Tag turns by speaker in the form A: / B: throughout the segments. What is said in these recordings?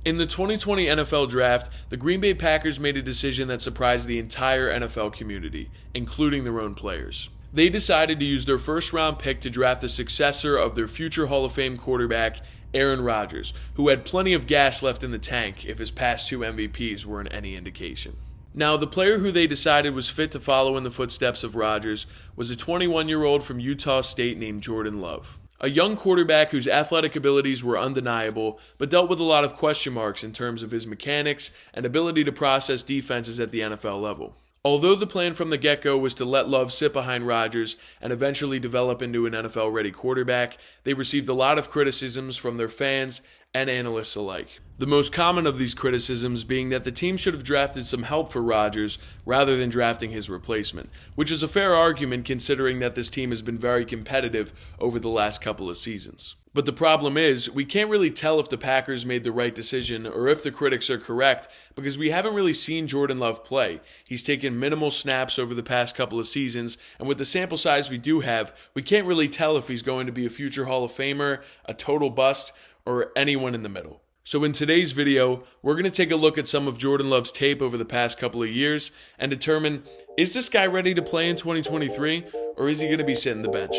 A: In the 2020 NFL Draft, the Green Bay Packers made a decision that surprised the entire NFL community, including their own players. They decided to use their first-round pick to draft the successor of their future Hall of Fame quarterback, Aaron Rodgers, who had plenty of gas left in the tank if his past two MVPs weren't any indication. Now, the player who they decided was fit to follow in the footsteps of Rodgers was a 21-year-old from Utah State named Jordan Love. A young quarterback whose athletic abilities were undeniable, but dealt with a lot of question marks in terms of his mechanics and ability to process defenses at the NFL level. Although the plan from the get-go was to let Love sit behind Rodgers and eventually develop into an NFL-ready quarterback, they received a lot of criticisms from their fans and analysts alike. The most common of these criticisms being that the team should have drafted some help for Rodgers rather than drafting his replacement, which is a fair argument considering that this team has been very competitive over the last couple of seasons. But the problem is, we can't really tell if the Packers made the right decision or if the critics are correct because we haven't really seen Jordan Love play. He's taken minimal snaps over the past couple of seasons, and with the sample size we do have, we can't really tell if he's going to be a future Hall of Famer, a total bust, or anyone in the middle. So in today's video, we're going to take a look at some of Jordan Love's tape over the past couple of years and determine, is this guy ready to play in 2023 or is he going to be sitting the bench?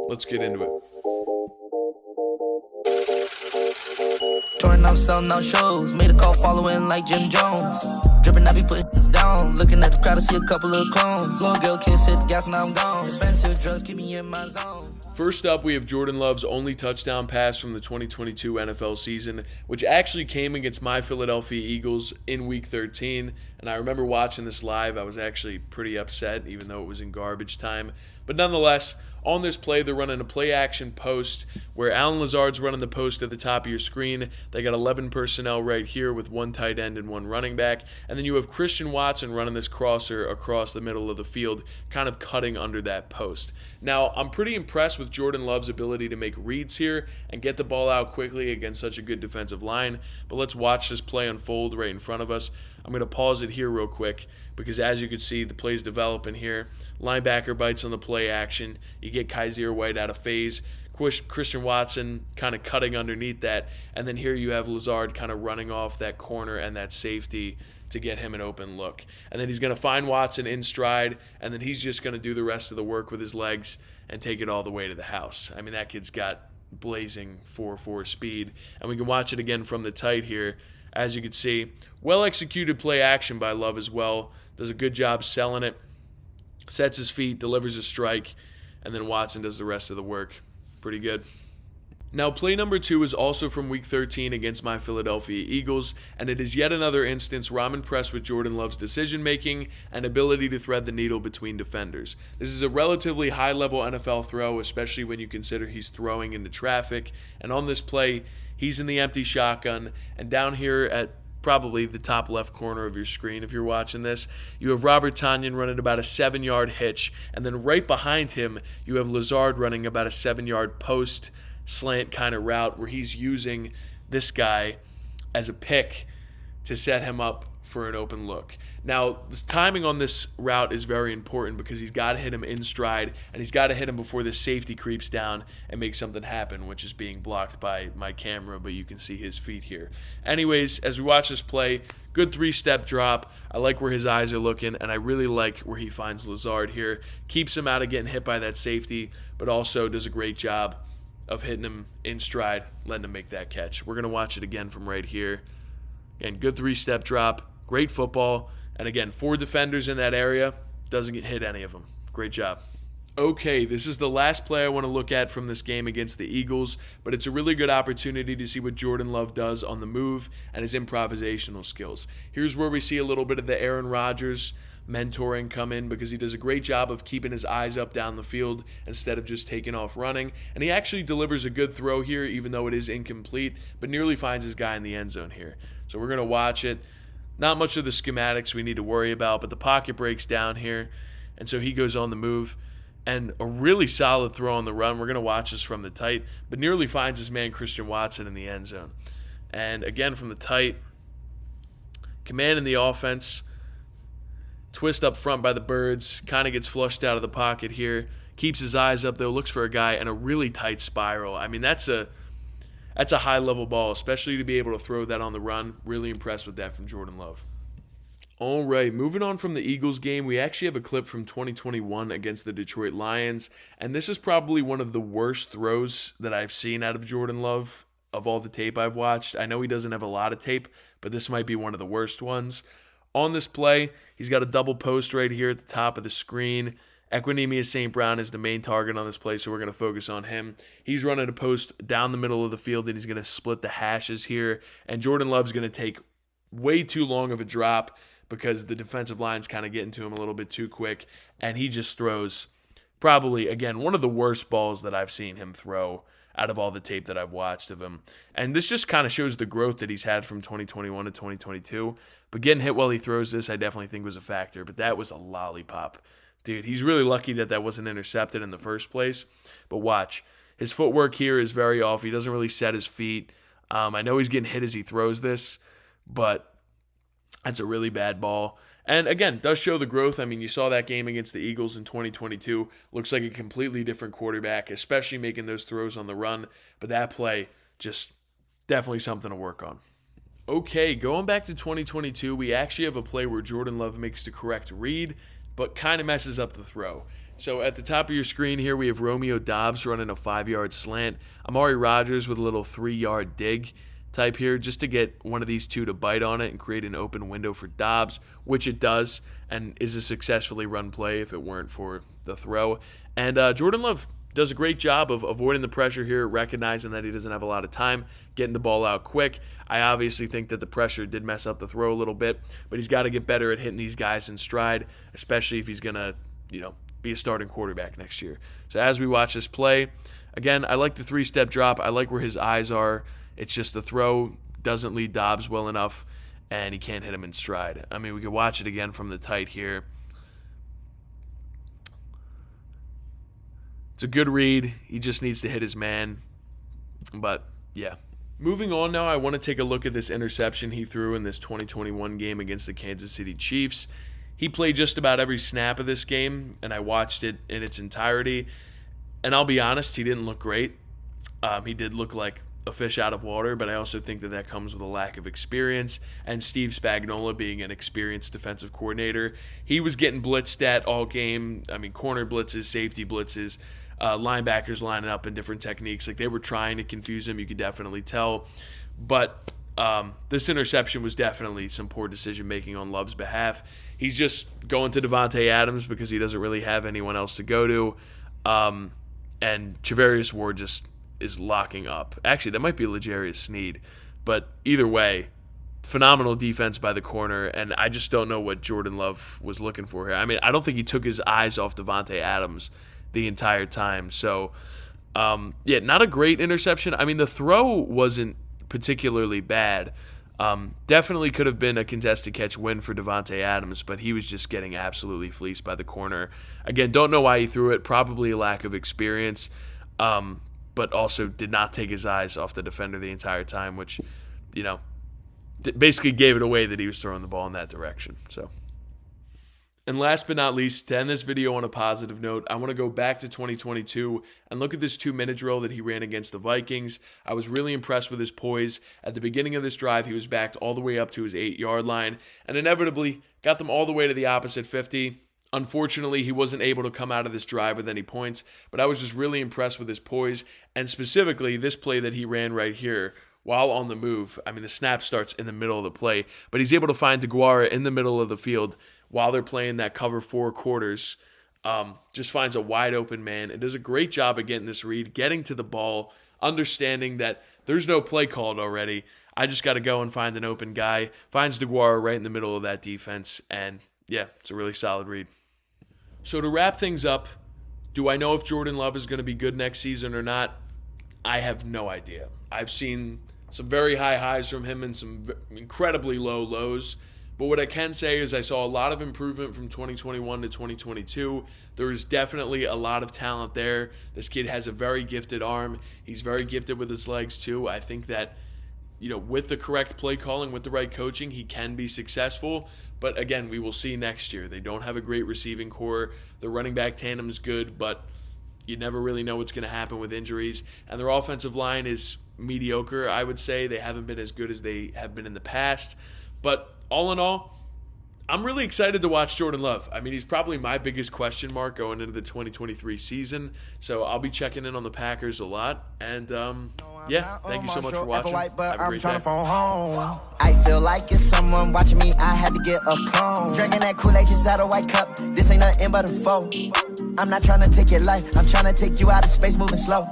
A: Let's get into it.
B: Touring out, selling out shows. Made a call following like Jim Jones. Dripping, I be putting down. Looking at the crowd, I see a couple of clones. Little girl kiss, hit the gas, and I'm gone. Expensive drugs keep me in my zone.
A: First up, we have Jordan Love's only touchdown pass from the 2022 NFL season, which actually came against my Philadelphia Eagles in Week 13. And I remember watching this live. I was actually pretty upset, even though it was in garbage time. But nonetheless, on this play, they're running a play-action post where Allen Lazard's running the post at the top of your screen. They got 11 personnel right here with one tight end and one running back. And then you have Christian Watson running this crosser across the middle of the field, kind of cutting under that post. Now, I'm pretty impressed with Jordan Love's ability to make reads here and get the ball out quickly against such a good defensive line. But let's watch this play unfold right in front of us. I'm going to pause it here real quick because as you can see, the play's developing here. Linebacker bites on the play action. You get Kaiser White out of phase. Christian Watson kind of cutting underneath that. And then here you have Lazard kind of running off that corner and that safety to get him an open look. And then he's going to find Watson in stride, and then he's just going to do the rest of the work with his legs and take it all the way to the house. I mean, that kid's got blazing 4.4 speed. And we can watch it again from the tight here. As you can see, well-executed play action by Love as well. Does a good job selling it. Sets his feet, delivers a strike, and then Watson does the rest of the work. Pretty good. Now, play number 2 is also from Week 13 against my Philadelphia Eagles, and it is yet another instance where I'm impressed with Jordan Love's decision-making and ability to thread the needle between defenders. This is a relatively high-level NFL throw, especially when you consider he's throwing into traffic, and on this play, he's in the empty shotgun, and down here at probably the top left corner of your screen if you're watching this, you have Robert Tonyan running about a 7-yard hitch, and then right behind him, you have Lazard running about a 7-yard post slant kind of route where he's using this guy as a pick to set him up for an open look. Now, the timing on this route is very important because he's got to hit him in stride, and he's got to hit him before the safety creeps down and makes something happen, which is being blocked by my camera, but you can see his feet here. Anyways, as we watch this play, good 3-step drop. I like where his eyes are looking, and I really like where he finds Lazard here. Keeps him out of getting hit by that safety, but also does a great job of hitting him in stride, letting him make that catch. We're going to watch it again from right here. Again, good 3-step drop, great football. And again, 4 defenders in that area, doesn't get hit any of them. Great job. Okay, this is the last play I want to look at from this game against the Eagles, but it's a really good opportunity to see what Jordan Love does on the move and his improvisational skills. Here's where we see a little bit of the Aaron Rodgers mentoring come in because he does a great job of keeping his eyes up down the field instead of just taking off running. And he actually delivers a good throw here, even though it is incomplete, but nearly finds his guy in the end zone here. So we're going to watch it. Not much of the schematics we need to worry about, but the pocket breaks down here, and so he goes on the move. And a really solid throw on the run. We're going to watch this from the tight, but nearly finds his man Christian Watson in the end zone. And again from the tight, commanding the offense. Twist up front by the Birds, kind of gets flushed out of the pocket here. Keeps his eyes up though, looks for a guy, and a really tight spiral. I mean, that's that's a high-level ball, especially to be able to throw that on the run. Really impressed with that from Jordan Love. All right, moving on from the Eagles game, we actually have a clip from 2021 against the Detroit Lions, and this is probably one of the worst throws that I've seen out of Jordan Love of all the tape I've watched. I know he doesn't have a lot of tape, but this might be one of the worst ones. On this play, he's got a double post right here at the top of the screen. Equanimeous St. Brown is the main target on this play, so we're going to focus on him. He's running a post down the middle of the field, and he's going to split the hashes here. And Jordan Love's going to take way too long of a drop because the defensive line's kind of getting to him a little bit too quick, and he just throws probably, again, one of the worst balls that I've seen him throw out of all the tape that I've watched of him. And this just kind of shows the growth that he's had from 2021 to 2022. But getting hit while he throws this, I definitely think was a factor. But that was a lollipop. Dude, he's really lucky that that wasn't intercepted in the first place. But watch. His footwork here is very off. He doesn't really set his feet. I know he's getting hit as he throws this, but that's a really bad ball. And again, does show the growth. I mean, you saw that game against the Eagles in 2022. Looks like a completely different quarterback, especially making those throws on the run. But that play, just definitely something to work on. Okay, going back to 2022, we actually have a play where Jordan Love makes the correct read, but kind of messes up the throw. So at the top of your screen here, we have Romeo Doubs running a 5-yard slant. Aaron Rodgers with a little 3-yard dig type here, just to get one of these two to bite on it and create an open window for Doubs, which it does, and is a successfully run play if it weren't for the throw. And Jordan Love does a great job of avoiding the pressure here, recognizing that he doesn't have a lot of time, getting the ball out quick. I obviously think that the pressure did mess up the throw a little bit, but he's got to get better at hitting these guys in stride, especially if he's going to, be a starting quarterback next year. So as we watch this play, again, I like the 3-step drop. I like where his eyes are. It's just the throw doesn't lead Doubs well enough, and he can't hit him in stride. I mean, we could watch it again from the tight here. It's a good read. He just needs to hit his man. But, yeah. Moving on now, I want to take a look at this interception he threw in this 2021 game against the Kansas City Chiefs. He played just about every snap of this game, and I watched it in its entirety. And I'll be honest, he didn't look great. He did look like a fish out of water, but I also think that that comes with a lack of experience. And Steve Spagnuolo being an experienced defensive coordinator, he was getting blitzed at all game. I mean, corner blitzes, safety blitzes, linebackers lining up in different techniques. Like, they were trying to confuse him, you could definitely tell. But this interception was definitely some poor decision-making on Love's behalf. He's just going to Davante Adams because he doesn't really have anyone else to go to. And Charvarius Ward just is locking up. Actually, that might be L'Jarius Sneed. But either way, phenomenal defense by the corner, and I just don't know what Jordan Love was looking for here. I mean, I don't think he took his eyes off Davante Adams the entire time. So, not a great interception. I mean, the throw wasn't particularly bad. Definitely could have been a contested catch win for Davante Adams, but he was just getting absolutely fleeced by the corner. Again, don't know why he threw it. Probably a lack of experience, but also did not take his eyes off the defender the entire time, which, basically gave it away that he was throwing the ball in that direction. So. And last but not least, to end this video on a positive note, I want to go back to 2022 and look at this 2-minute drill that he ran against the Vikings. I was really impressed with his poise. At the beginning of this drive, he was backed all the way up to his 8-yard line and inevitably got them all the way to the opposite 50. Unfortunately, he wasn't able to come out of this drive with any points, but I was just really impressed with his poise, and specifically this play that he ran right here while on the move. I mean, the snap starts in the middle of the play, but he's able to find DeGuara in the middle of the field while they're playing that cover 4 quarters. Just finds a wide open man and does a great job of getting this read, getting to the ball, understanding that there's no play called already. I just got to go and find an open guy. Finds DeGuara right in the middle of that defense, and yeah, it's a really solid read. So to wrap things up, do I know if Jordan Love is going to be good next season or not? I have no idea. I've seen some very high highs from him and some incredibly low lows. But what I can say is I saw a lot of improvement from 2021 to 2022. There is definitely a lot of talent there. This kid has a very gifted arm. He's very gifted with his legs too. I think that, with the correct play calling, with the right coaching, he can be successful. But again, we will see next year. They don't have a great receiving core. The running back tandem is good, but you never really know what's going to happen with injuries. And their offensive line is mediocre, I would say. They haven't been as good as they have been in the past. But all in all, I'm really excited to watch Jordan Love. I mean, he's probably my biggest question mark going into the 2023 season. So I'll be checking in on the Packers a lot. And, yeah, thank you so much for watching. Have a great day.
B: I feel like it's someone watching me. I had to get a clone. Drinking that Kool-Aid just out of white cup. This ain't nothing but a foe. I'm not trying to take your life. I'm trying to take you out of space moving slow.